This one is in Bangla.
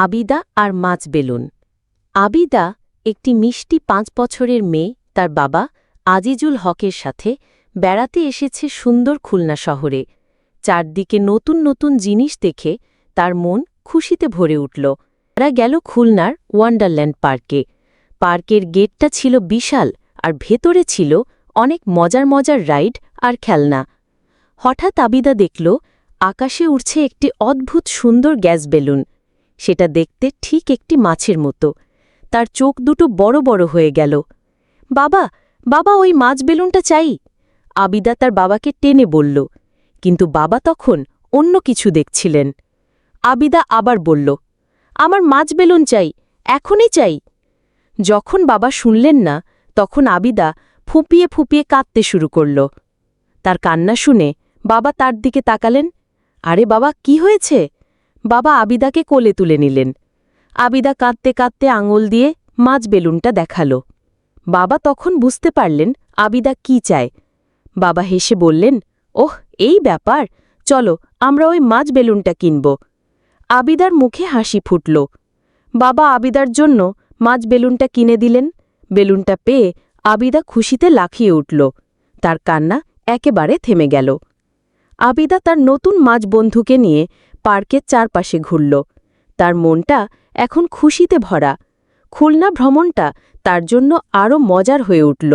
আবিদা আর মাছ বেলুন। আবিদা একটি মিষ্টি ৫ বছরের মেয়ে। তার বাবা আজিজুল হকের সাথে বেড়াতে এসেছে সুন্দর খুলনা শহরে। চারদিকে নতুন নতুন জিনিস দেখে তার মন খুশিতে ভরে উঠল। তারা গেল খুলনার ওয়ান্ডারল্যান্ড পার্কে। পার্কের গেটটা ছিল বিশাল, আর ভেতরে ছিল অনেক মজার মজার রাইড আর খেলনা। হঠাৎ আবিদা দেখল আকাশে উড়ছে একটি অদ্ভুত সুন্দর গ্যাস বেলুন। সেটা দেখতে ঠিক একটি মাছের মতো। তার চোখ দুটো বড় বড় হয়ে গেল। বাবা, বাবা, ওই মাছ বেলুনটা চাই। আবিদা তার বাবাকে টেনে বলল, কিন্তু বাবা তখন অন্য কিছু দেখছিলেন। আবিদা আবার বলল, আমার মাছ বেলুন চাই, এখনই চাই। যখন বাবা শুনলেন না, তখন আবিদা ফুঁপিয়ে ফুঁপিয়ে কাঁদতে শুরু করল। তার কান্না শুনে বাবা তার দিকে তাকালেন। আরে বাবা, কি হয়েছে? বাবা আবিদাকে কোলে তুলে নিলেন। আবিদা কাঁদতে কাঁদতে আঙুল দিয়ে মাছ বেলুনটা দেখালো। বাবা তখন বুঝতে পারলেন আবিদা কি চায়। বাবা হেসে বললেন, ওহ, এই ব্যাপার, চলো আমরা ওই মাছ বেলুনটা কিনব। আবিদার মুখে হাসি ফুটল। বাবা আবিদার জন্য মাছ বেলুনটা কিনে দিলেন। বেলুনটা পেয়ে আবিদা খুশিতে লাফিয়ে উঠল। তার কান্না একেবারে থেমে গেল। আবিদা তার নতুন মাছ বন্ধুকে নিয়ে পার্কের চারপাশে ঘুরল। তার মনটা এখন খুশিতে ভরা। খুলনা ভ্রমণটা তার জন্য আরও মজার হয়ে উঠল।